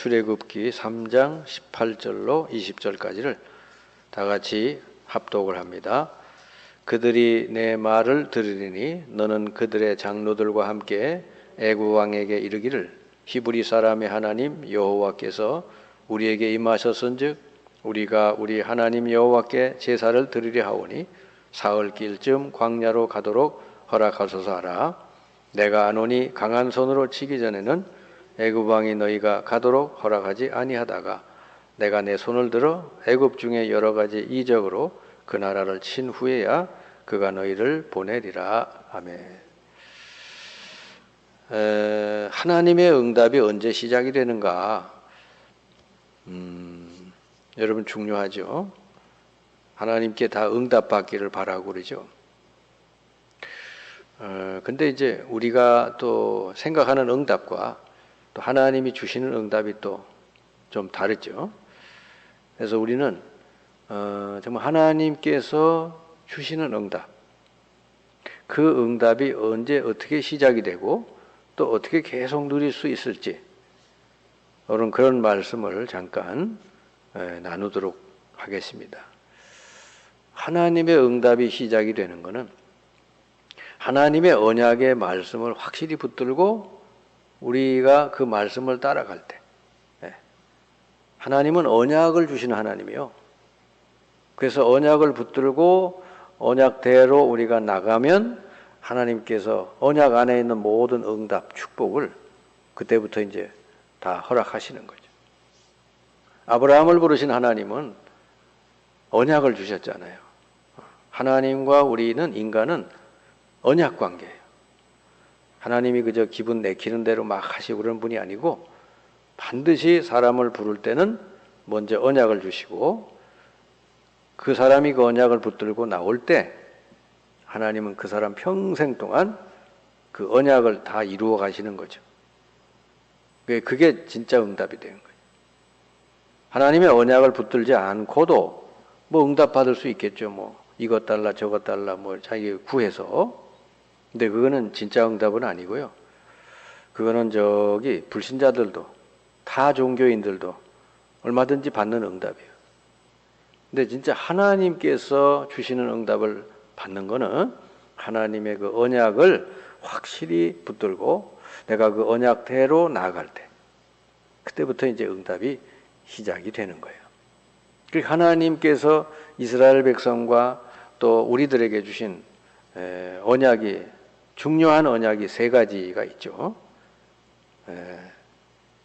출애굽기 3장 18절로 20절까지를 다 같이 합독을 합니다. 그들이 내 말을 들으리니 너는 그들의 장로들과 함께 애굽 왕에게 이르기를 히브리 사람의 하나님 여호와께서 우리에게 임하셨은즉 우리가 우리 하나님 여호와께 제사를 드리려 하오니 사흘길쯤 광야로 가도록 허락하소서 하라. 내가 아노니 강한 손으로 치기 전에는 애굽 왕이 너희가 가도록 허락하지 아니하다가 내가 내 손을 들어 애굽 중에 여러 가지 이적으로 그 나라를 친 후에야 그가 너희를 보내리라. 아멘. 하나님의 응답이 언제 시작이 되는가? 여러분 중요하죠. 하나님께 다 응답받기를 바라고 그러죠. 근데 이제 우리가 또 생각하는 응답과 또 하나님이 주시는 응답이 또 좀 다르죠. 그래서 우리는 정말 하나님께서 주시는 응답, 그 응답이 언제 어떻게 시작이 되고 또 어떻게 계속 누릴 수 있을지 그런 말씀을 잠깐 나누도록 하겠습니다. 하나님의 응답이 시작이 되는 것은 하나님의 언약의 말씀을 확실히 붙들고 우리가 그 말씀을 따라갈 때, 하나님은 언약을 주시는 하나님이요. 그래서 언약을 붙들고 언약대로 우리가 나가면 하나님께서 언약 안에 있는 모든 응답, 축복을 그때부터 이제 다 허락하시는 거죠. 아브라함을 부르신 하나님은 언약을 주셨잖아요. 하나님과 우리는 인간은 언약 관계예요. 하나님이 그저 기분 내키는 대로 막 하시고 그런 분이 아니고 반드시 사람을 부를 때는 먼저 언약을 주시고 그 사람이 그 언약을 붙들고 나올 때 하나님은 그 사람 평생 동안 그 언약을 다 이루어 가시는 거죠. 그게 진짜 응답이 되는 거예요. 하나님의 언약을 붙들지 않고도 뭐 응답 받을 수 있겠죠. 뭐 이것 달라 저것 달라 뭐 자기 구해서. 근데 그거는 진짜 응답은 아니고요. 그거는 불신자들도 타 종교인들도 얼마든지 받는 응답이에요. 근데 진짜 하나님께서 주시는 응답을 받는 거는 하나님의 그 언약을 확실히 붙들고 내가 그 언약대로 나아갈 때 그때부터 이제 응답이 시작이 되는 거예요. 그러니까 하나님께서 이스라엘 백성과 또 우리들에게 주신 언약이 중요한 언약이 세 가지가 있죠.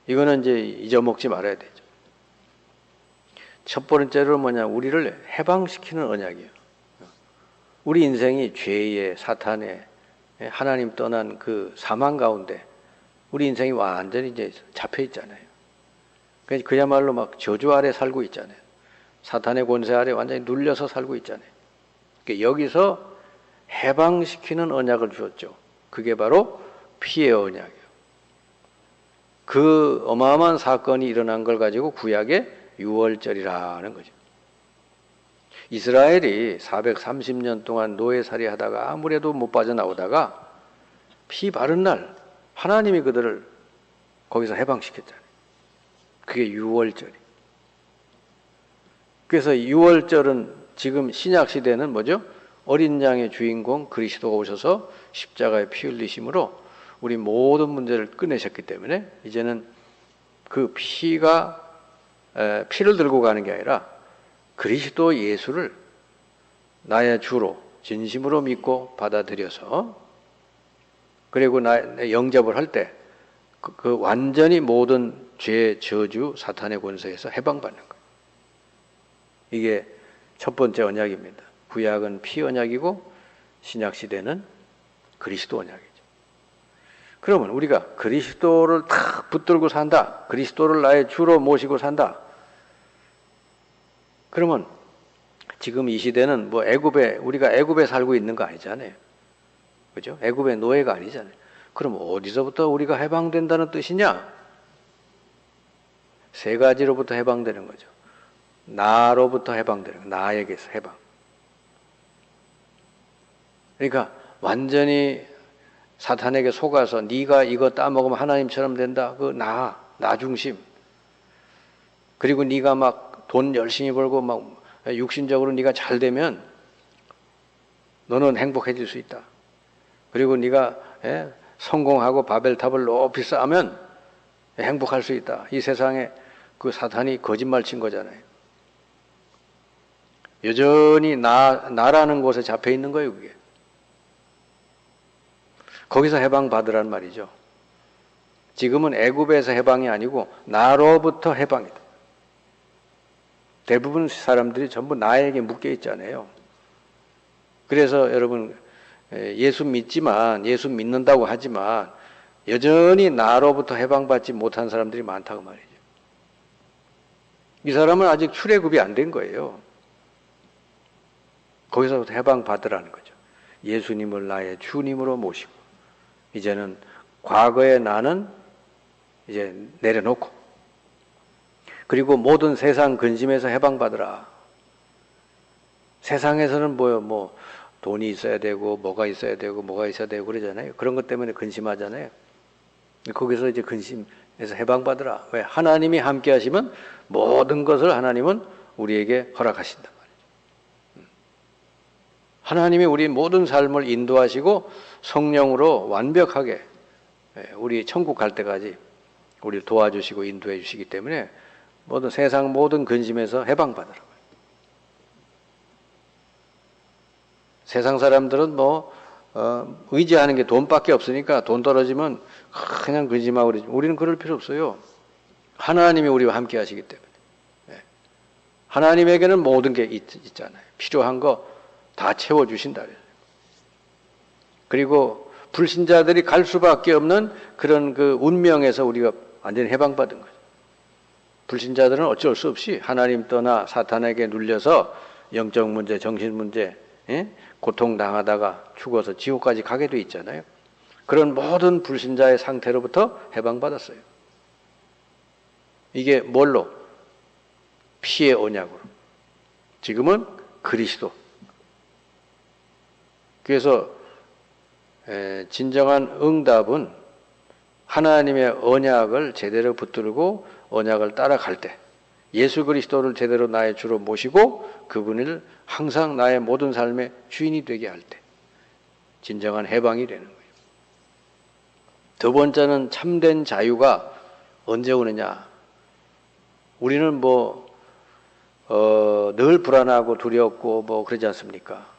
이거는 이제 잊어먹지 말아야 되죠. 첫 번째로 우리를 해방시키는 언약이에요. 우리 인생이 죄의 사탄의 하나님 떠난 그 사망 가운데 우리 인생이 완전히 이제 잡혀 있잖아요. 그야말로 막 저주 아래 살고 있잖아요. 사탄의 권세 아래 완전히 눌려서 살고 있잖아요. 그러니까 여기서 해방시키는 언약을 주었죠. 그게 바로 피의 언약이에요. 그 어마어마한 사건이 일어난 걸 가지고 구약의 유월절이라는 거죠. 이스라엘이 430년 동안 노예살이 하다가 아무래도 못 빠져나오다가 피 바른 날 하나님이 그들을 거기서 해방시켰잖아요. 그게 유월절이. 그래서 유월절은 지금 신약시대는 뭐죠? 어린 양의 주인공 그리스도가 오셔서 십자가에 피 흘리심으로 우리 모든 문제를 끝내셨기 때문에 이제는 그 피를 들고 가는 게 아니라 그리스도 예수를 나의 주로 진심으로 믿고 받아들여서 그리고 영접을 할 때 그 완전히 모든 죄, 저주, 사탄의 권세에서 해방받는 거예요. 이게 첫 번째 언약입니다. 구약은 피 언약이고 신약 시대는 그리스도 언약이죠. 그러면 우리가 그리스도를 탁 붙들고 산다. 그리스도를 나의 주로 모시고 산다. 그러면 지금 이 시대는 우리가 애굽에 살고 있는 거 아니잖아요. 그죠? 애굽의 노예가 아니잖아요. 그럼 어디서부터 우리가 해방된다는 뜻이냐? 세 가지로부터 해방되는 거죠. 나로부터 해방되는 거예요. 나에게서 해방. 그러니까 완전히 사탄에게 속아서 네가 이거 따먹으면 하나님처럼 된다. 그 나 중심. 그리고 네가 막 돈 열심히 벌고 막 육신적으로 네가 잘 되면 너는 행복해질 수 있다. 그리고 네가 성공하고 바벨탑을 높이 쌓으면 행복할 수 있다. 이 세상에 그 사탄이 거짓말 친 거잖아요. 여전히 나라는 곳에 잡혀 있는 거예요, 그게. 거기서 해방 받으란 말이죠. 지금은 애굽에서 해방이 아니고 나로부터 해방이다. 대부분 사람들이 전부 나에게 묶여 있잖아요. 그래서 여러분 예수 믿지만 예수 믿는다고 하지만 여전히 나로부터 해방받지 못한 사람들이 많다고 말이죠. 이 사람은 아직 출애굽이 안 된 거예요. 거기서부터 해방받으라는 거죠. 예수님을 나의 주님으로 모시고 이제는 과거의 나는 이제 내려놓고 그리고 모든 세상 근심에서 해방받으라. 세상에서는 뭐 돈이 있어야 되고 뭐가 있어야 되고 뭐가 있어야 되고 그러잖아요. 그런 것 때문에 근심하잖아요. 거기서 이제 근심에서 해방받으라. 왜? 하나님이 함께 하시면 모든 것을 하나님은 우리에게 허락하신단 말이죠. 하나님이 우리 모든 삶을 인도하시고 성령으로 완벽하게 우리 천국 갈 때까지 우리를 도와주시고 인도해 주시기 때문에 모든 세상 모든 근심에서 해방받으라. 세상 사람들은 의지하는 게 돈밖에 없으니까 돈 떨어지면 그냥 근심하고 그러지. 우리는 그럴 필요 없어요. 하나님이 우리와 함께 하시기 때문에. 하나님에게는 모든 게 있잖아요. 필요한 거 다 채워주신다. 그리고 불신자들이 갈 수밖에 없는 그런 그 운명에서 우리가 완전히 해방받은 거죠. 불신자들은 어쩔 수 없이 하나님 떠나 사탄에게 눌려서 영적 문제, 정신 문제, 고통당하다가 죽어서 지옥까지 가게 돼 있잖아요. 그런 모든 불신자의 상태로부터 해방받았어요. 이게 뭘로? 피의 언약으로. 지금은 그리스도. 그래서 진정한 응답은 하나님의 언약을 제대로 붙들고 언약을 따라갈 때 예수 그리스도를 제대로 나의 주로 모시고 그분을 항상 나의 모든 삶의 주인이 되게 할 때 진정한 해방이 되는 거예요. 두 번째는 참된 자유가 언제 오느냐? 우리는 늘 불안하고 두렵고 그러지 않습니까?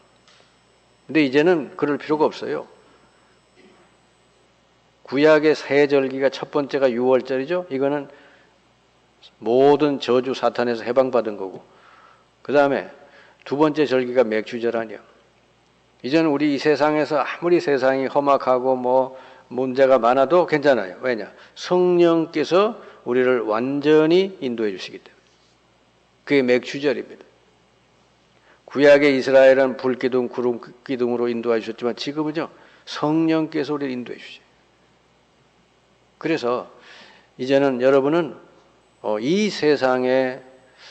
근데 이제는 그럴 필요가 없어요. 구약의 새 절기가 첫 번째가 6월절이죠. 이거는 모든 저주 사탄에서 해방받은 거고 그 다음에 두 번째 절기가 맥주절 아니야. 이제는 우리 이 세상에서 아무리 세상이 험악하고 문제가 많아도 괜찮아요. 왜냐? 성령께서 우리를 완전히 인도해 주시기 때문에. 그게 맥주절입니다. 구약의 이스라엘은 불기둥, 구름기둥으로 인도해 주셨지만 지금은요 성령께서 우리를 인도해 주셔요. 그래서 이제는 여러분은 이 세상에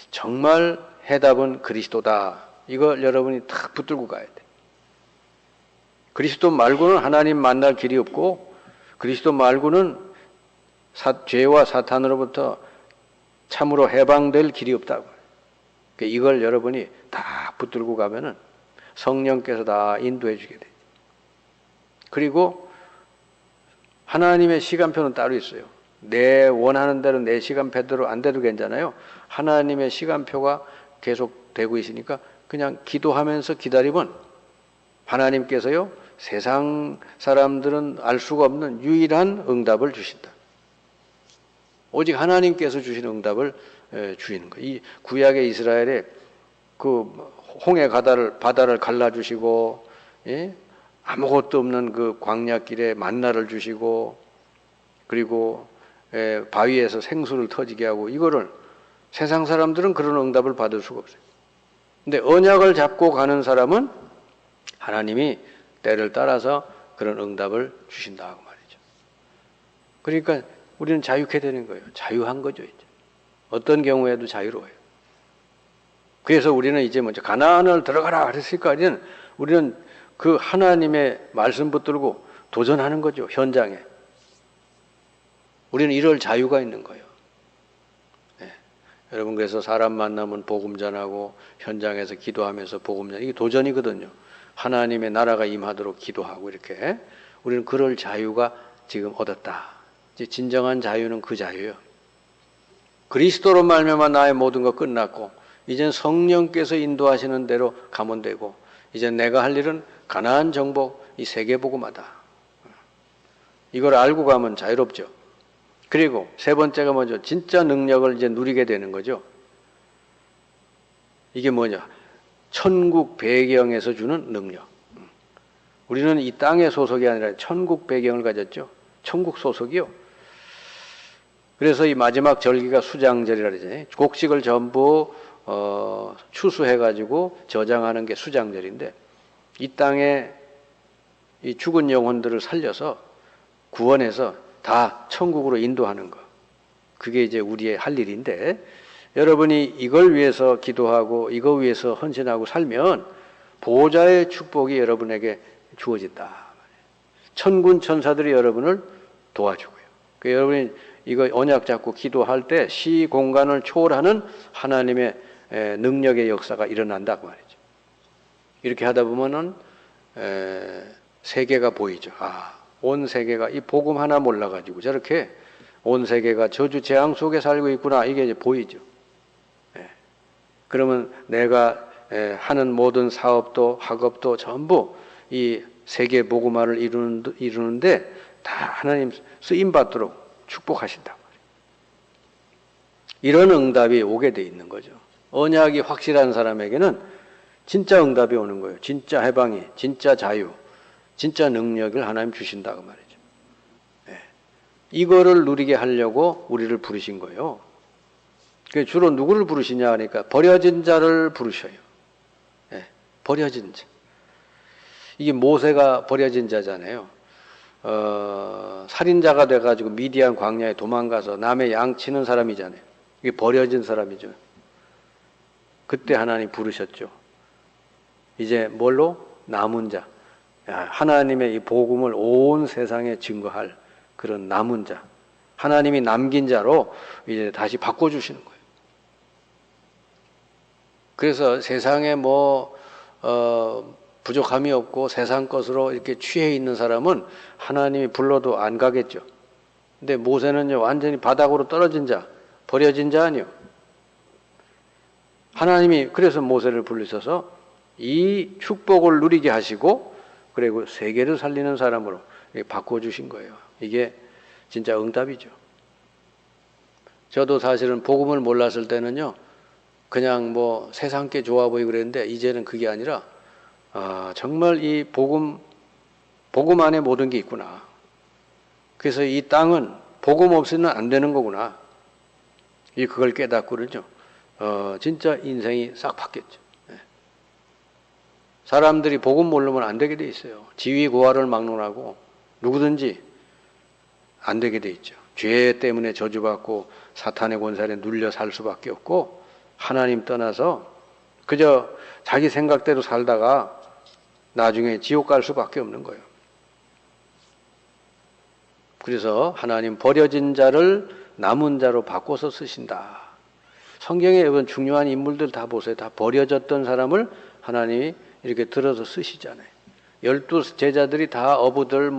정말 해답은 그리스도다. 이걸 여러분이 탁 붙들고 가야 돼. 그리스도 말고는 하나님 만날 길이 없고 그리스도 말고는 죄와 사탄으로부터 참으로 해방될 길이 없다고. 이걸 여러분이 다 붙들고 가면은 성령께서 다 인도해 주게 돼. 그리고 하나님의 시간표는 따로 있어요. 내 원하는 대로 내 시간표대로 안 돼도 괜찮아요. 하나님의 시간표가 계속 되고 있으니까 그냥 기도하면서 기다리면 하나님께서요 세상 사람들은 알 수가 없는 유일한 응답을 주신다. 오직 하나님께서 주신 응답을 주시는 거예요. 이 구약의 이스라엘의 그 홍해 바다를 갈라주시고 아무것도 없는 그 광야길에 만나를 주시고 그리고 바위에서 생수를 터지게 하고 이거를 세상 사람들은 그런 응답을 받을 수가 없어요. 근데 언약을 잡고 가는 사람은 하나님이 때를 따라서 그런 응답을 주신다고 말이죠. 그러니까 우리는 자유케 되는 거예요. 자유한 거죠. 이제. 어떤 경우에도 자유로워요. 그래서 우리는 이제 먼저 가나안을 들어가라 그랬을까지는 우리는 그 하나님의 말씀 붙들고 도전하는 거죠. 현장에. 우리는 이럴 자유가 있는 거예요. 네. 여러분 그래서 사람 만나면 복음 전하고 현장에서 기도하면서 복음 전 이게 도전이거든요. 하나님의 나라가 임하도록 기도하고 이렇게 우리는 그럴 자유가 지금 얻었다. 이제 진정한 자유는 그 자유예요. 그리스도로 말미암아 나의 모든 것 끝났고 이젠 성령께서 인도하시는 대로 가면 되고 이제 내가 할 일은 가나안 정복 이 세계 복음하다. 이걸 알고 가면 자유롭죠. 그리고 세 번째가 뭐죠? 진짜 능력을 이제 누리게 되는 거죠. 이게 뭐냐? 천국 배경에서 주는 능력. 우리는 이 땅의 소속이 아니라 천국 배경을 가졌죠. 천국 소속이요. 그래서 이 마지막 절기가 수장절이라 그러잖아요. 곡식을 전부 추수해가지고 저장하는 게 수장절인데 이 땅에 이 죽은 영혼들을 살려서 구원해서 다 천국으로 인도하는 거. 그게 이제 우리의 할 일인데 여러분이 이걸 위해서 기도하고 이거 위해서 헌신하고 살면 보호자의 축복이 여러분에게 주어진다. 천군 천사들이 여러분을 도와주고요. 그러니까 여러분이 이거 언약 잡고 기도할 때 시 공간을 초월하는 하나님의 능력의 역사가 일어난다고 말이죠. 이렇게 하다 보면은 세계가 보이죠. 온 세계가 이 복음 하나 몰라가지고 저렇게 온 세계가 저주 재앙 속에 살고 있구나 이게 이제 보이죠. 그러면 내가 하는 모든 사업도 학업도 전부 이 세계 복음화를 이루는데 다 하나님 쓰임 받도록 축복하신다. 이런 응답이 오게 돼 있는 거죠. 언약이 확실한 사람에게는 진짜 응답이 오는 거예요. 진짜 해방이, 진짜 자유, 진짜 능력을 하나님 주신다고 말이죠. 이거를 누리게 하려고 우리를 부르신 거예요. 주로 누구를 부르시냐 하니까 버려진 자를 부르셔요. 버려진 자. 이게 모세가 버려진 자잖아요. 살인자가 돼가지고 미디안 광야에 도망가서 남의 양 치는 사람이잖아요. 이게 버려진 사람이죠. 그때 하나님 부르셨죠. 이제 뭘로? 남은 자. 하나님의 이 복음을 온 세상에 증거할 그런 남은 자. 하나님이 남긴 자로 이제 다시 바꿔주시는 거예요. 그래서 세상에 부족함이 없고 세상 것으로 이렇게 취해 있는 사람은 하나님이 불러도 안 가겠죠. 근데 모세는요, 완전히 바닥으로 떨어진 자, 버려진 자 아니요. 하나님이 그래서 모세를 부르셔서 이 축복을 누리게 하시고, 그리고 세계를 살리는 사람으로 바꿔주신 거예요. 이게 진짜 응답이죠. 저도 사실은 복음을 몰랐을 때는요, 그냥 세상 게 좋아 보이고 그랬는데, 이제는 그게 아니라, 정말 이 복음 안에 모든 게 있구나. 그래서 이 땅은 복음 없이는 안 되는 거구나. 그걸 깨닫고는요, 진짜 인생이 싹 바뀌었죠. 사람들이 복음 모르면 안 되게 돼 있어요. 지위 고하를 막론하고 누구든지 안 되게 돼 있죠. 죄 때문에 저주받고 사탄의 권세에 눌려 살 수밖에 없고 하나님 떠나서 그저 자기 생각대로 살다가 나중에 지옥 갈 수밖에 없는 거예요. 그래서 하나님 버려진 자를 남은 자로 바꿔서 쓰신다. 성경에 여러분 중요한 인물들 다 보세요. 다 버려졌던 사람을 하나님이 이렇게 들어서 쓰시잖아요. 12 제자들이 다 어부들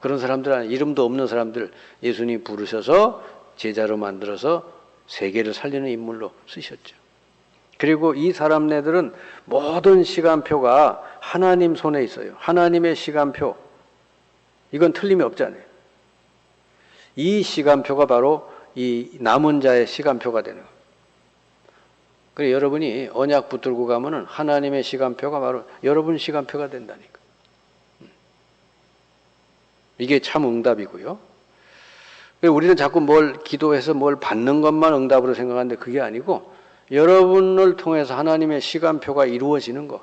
그런 사람들 아니에요. 이름도 없는 사람들 예수님이 부르셔서 제자로 만들어서 세계를 살리는 인물로 쓰셨죠. 그리고 이 사람네들은 모든 시간표가 하나님 손에 있어요. 하나님의 시간표. 이건 틀림이 없잖아요. 이 시간표가 바로 이 남은 자의 시간표가 되는 거예요. 그래서 여러분이 언약 붙들고 가면은 하나님의 시간표가 바로 여러분 시간표가 된다니까. 이게 참 응답이고요. 우리는 자꾸 뭘 기도해서 뭘 받는 것만 응답으로 생각하는데 그게 아니고 여러분을 통해서 하나님의 시간표가 이루어지는 거.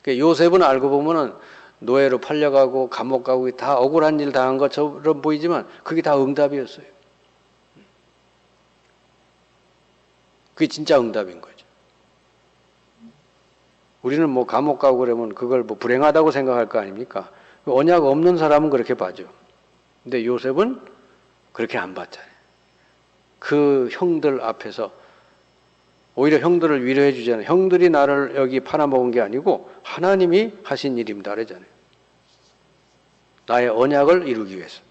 요셉은 알고 보면은 노예로 팔려가고 감옥 가고 다 억울한 일 당한 것처럼 보이지만 그게 다 응답이었어요. 그게 진짜 응답인 거죠. 우리는 감옥 가고 그러면 그걸 불행하다고 생각할 거 아닙니까? 언약 없는 사람은 그렇게 봐죠. 근데 요셉은 그렇게 안 봤잖아요. 그 형들 앞에서 오히려 형들을 위로해 주잖아요. 형들이 나를 여기 팔아먹은 게 아니고 하나님이 하신 일입니다. 그러잖아요. 나의 언약을 이루기 위해서.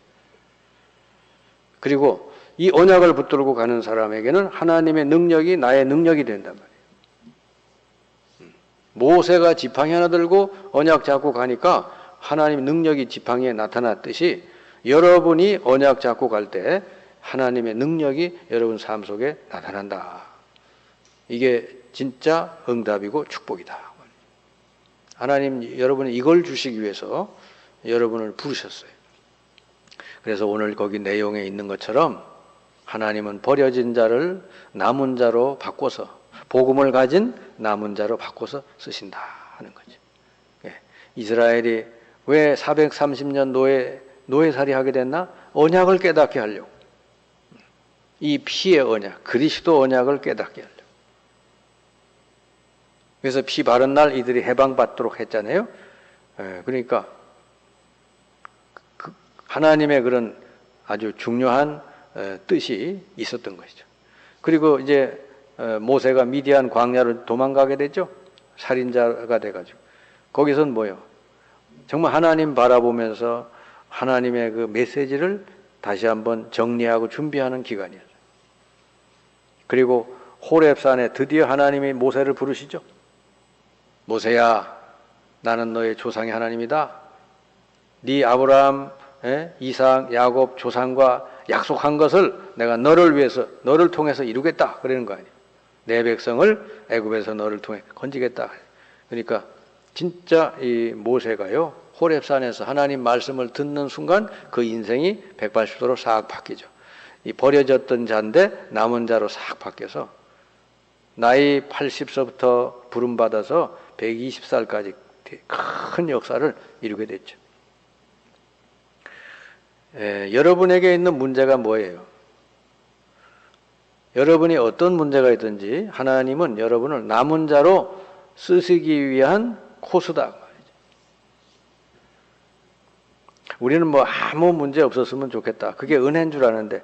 그리고 이 언약을 붙들고 가는 사람에게는 하나님의 능력이 나의 능력이 된단 말이에요. 모세가 지팡이 하나 들고 언약 잡고 가니까 하나님 능력이 지팡이에 나타났듯이 여러분이 언약 잡고 갈 때 하나님의 능력이 여러분 삶 속에 나타난다. 이게 진짜 응답이고 축복이다. 하나님 여러분이 이걸 주시기 위해서 여러분을 부르셨어요. 그래서 오늘 거기 내용에 있는 것처럼 하나님은 버려진 자를 남은 자로 바꿔서 복음을 가진 남은 자로 바꿔서 쓰신다 하는 거죠. 이스라엘이 왜 430년 노예살이 하게 됐나? 언약을 깨닫게 하려고. 이 피의 언약, 그리스도 언약을 깨닫게 하려고. 그래서 피 바른 날 이들이 해방받도록 했잖아요. 그러니까 하나님의 그런 아주 중요한 뜻이 있었던 것이죠. 그리고 이제 모세가 미디안 광야로 도망가게 됐죠. 살인자가 돼가지고. 거기선 뭐요? 정말 하나님 바라보면서 하나님의 그 메시지를 다시 한번 정리하고 준비하는 기간이었어요. 그리고 호렙산에 드디어 하나님이 모세를 부르시죠. 모세야, 나는 너의 조상의 하나님이다. 네 아브라함, 이삭, 야곱 조상과 약속한 것을 내가 너를 위해서, 너를 통해서 이루겠다. 그러는 거 아니에요. 내 백성을 애굽에서 너를 통해 건지겠다. 그러니까 진짜 이 모세가요, 호렙산에서 하나님 말씀을 듣는 순간 그 인생이 180도로 싹 바뀌죠. 이 버려졌던 자인데 남은 자로 싹 바뀌어서 나이 80서부터 부름받아서 120살까지 큰 역사를 이루게 됐죠. 여러분에게 있는 문제가 뭐예요? 여러분이 어떤 문제가 있든지 하나님은 여러분을 남은 자로 쓰시기 위한 코스다. 우리는 뭐 아무 문제 없었으면 좋겠다. 그게 은혜인 줄 아는데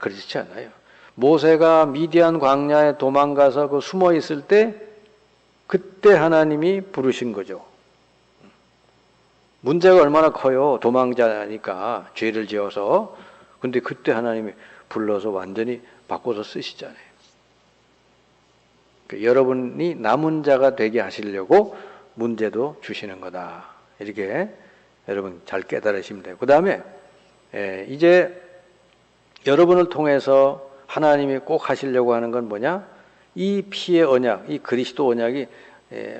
그렇지 않아요. 모세가 미디안 광야에 도망가서 그 숨어 있을 때 그때 하나님이 부르신 거죠. 문제가 얼마나 커요. 도망자니까 죄를 지어서. 근데 그때 하나님이 불러서 완전히 바꿔서 쓰시잖아요. 그러니까 여러분이 남은 자가 되게 하시려고 문제도 주시는 거다. 이렇게 여러분 잘 깨달으시면 돼요. 그 다음에 이제 여러분을 통해서 하나님이 꼭 하시려고 하는 건 뭐냐? 이 피의 언약, 이 그리스도 언약이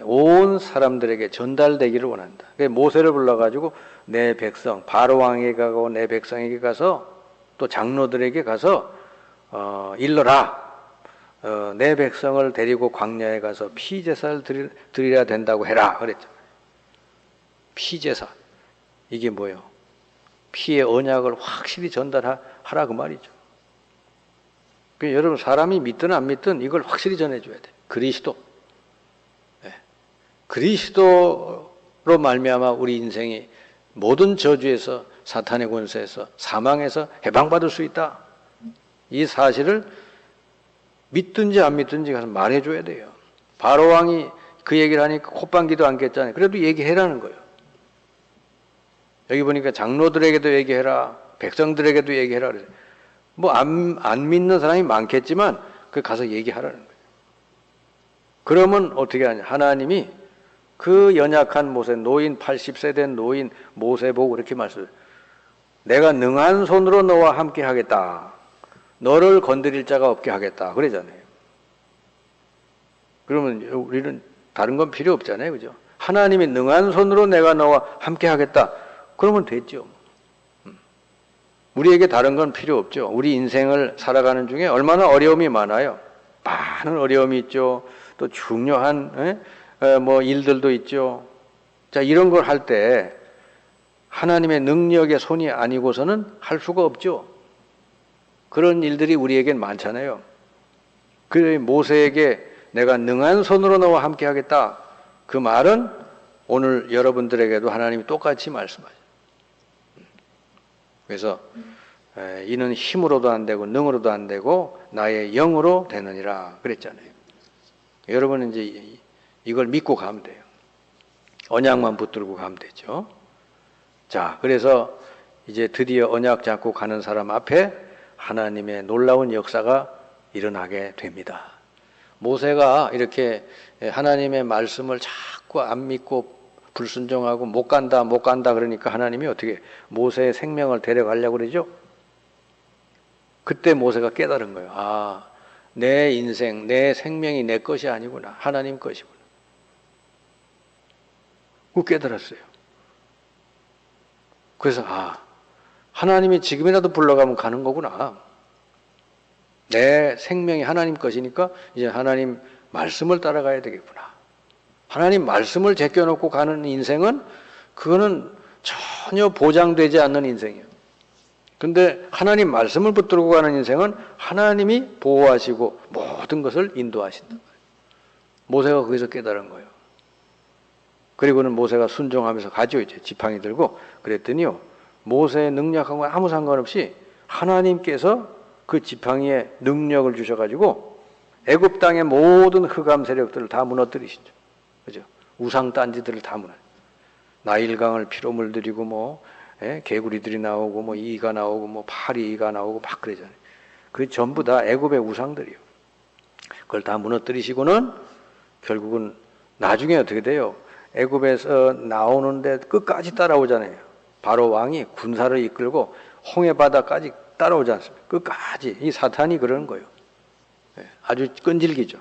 온 사람들에게 전달되기를 원한다. 모세를 불러가지고 내 백성, 바로 왕에게 가고 내 백성에게 가서 또 장로들에게 가서 일러라. 내 백성을 데리고 광야에 가서 피제사를 드려야 된다고 해라. 그랬죠. 피제사. 이게 뭐예요? 피의 언약을 확실히 전달하라 그 말이죠. 그러니까 여러분 사람이 믿든 안 믿든 이걸 확실히 전해줘야 돼. 그리스도. 그리스도로 말미암아 우리 인생이 모든 저주에서 사탄의 권세에서 사망에서 해방받을 수 있다. 이 사실을 믿든지 안 믿든지 가서 말해줘야 돼요. 바로 왕이 그 얘기를 하니까 콧방귀도 안 꼈잖아요. 그래도 얘기해라는 거예요. 여기 보니까 장로들에게도 얘기해라. 백성들에게도 얘기해라. 그래서 뭐 안 믿는 사람이 많겠지만 그 가서 얘기하라는 거예요. 그러면 어떻게 하냐. 하나님이 그 연약한 모세, 노인 80세 된 노인 모세 보고 이렇게 말씀해요. 내가 능한 손으로 너와 함께 하겠다. 너를 건드릴 자가 없게 하겠다. 그러잖아요. 그러면 우리는 다른 건 필요 없잖아요. 그죠? 하나님이 능한 손으로 내가 너와 함께 하겠다. 그러면 됐죠. 우리에게 다른 건 필요 없죠. 우리 인생을 살아가는 중에 얼마나 어려움이 많아요. 많은 어려움이 있죠. 또 중요한 뭐 일들도 있죠. 자, 이런 걸 할 때 하나님의 능력의 손이 아니고서는 할 수가 없죠. 그런 일들이 우리에겐 많잖아요. 그래 모세에게 내가 능한 손으로 너와 함께 하겠다. 그 말은 오늘 여러분들에게도 하나님이 똑같이 말씀하죠. 그래서 이는 힘으로도 안 되고 능으로도 안 되고 나의 영으로 되느니라 그랬잖아요. 여러분은 이제 이걸 믿고 가면 돼요. 언약만 붙들고 가면 되죠. 자, 그래서 이제 드디어 언약 잡고 가는 사람 앞에 하나님의 놀라운 역사가 일어나게 됩니다. 모세가 이렇게 하나님의 말씀을 자꾸 안 믿고 불순종하고 못 간다 그러니까 하나님이 어떻게 모세의 생명을 데려가려고 그러죠? 그때 모세가 깨달은 거예요. 아, 내 인생, 내 생명이 내 것이 아니구나. 하나님 것이구나. 그 깨달았어요. 그래서 하나님이 지금이라도 불러가면 가는 거구나. 내 생명이 하나님 것이니까 이제 하나님 말씀을 따라가야 되겠구나. 하나님 말씀을 제껴놓고 가는 인생은 그거는 전혀 보장되지 않는 인생이에요. 근데 하나님 말씀을 붙들고 가는 인생은 하나님이 보호하시고 모든 것을 인도하신다. 모세가 거기서 깨달은 거예요. 그리고는 모세가 순종하면서 가죠. 이제 지팡이 들고 그랬더니요. 모세의 능력하고 아무 상관없이 하나님께서 그 지팡이에 능력을 주셔가지고 애굽 땅의 모든 흑암 세력들을 다 무너뜨리시죠. 그죠? 우상 딴지들을 다 무너뜨려. 나일강을 피로 물들이고 개구리들이 나오고 이가 나오고 파리가 나오고 막 그러잖아요. 그 전부 다 애굽의 우상들이요. 그걸 다 무너뜨리시고는 결국은 나중에 어떻게 돼요? 애굽에서 나오는데 끝까지 따라오잖아요. 바로 왕이 군사를 이끌고 홍해 바다까지 따라오지 않습니까? 끝까지 이 사탄이 그러는 거예요. 아주 끈질기죠.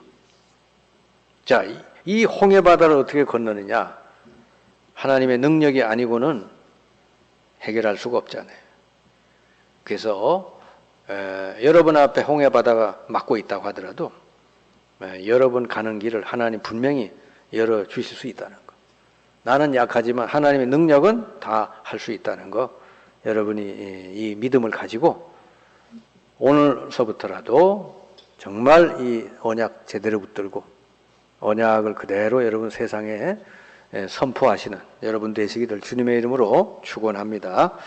자, 이 홍해 바다를 어떻게 건너느냐? 하나님의 능력이 아니고는 해결할 수가 없잖아요. 그래서 여러분 앞에 홍해 바다가 막고 있다고 하더라도 여러분 가는 길을 하나님 분명히 열어 주실 수 있다는 거. 나는 약하지만 하나님의 능력은 다 할 수 있다는 거. 여러분이 이 믿음을 가지고 오늘서부터라도 정말 이 언약 제대로 붙들고 언약을 그대로 여러분 세상에 선포하시는 여러분 되시기를 주님의 이름으로 축원합니다.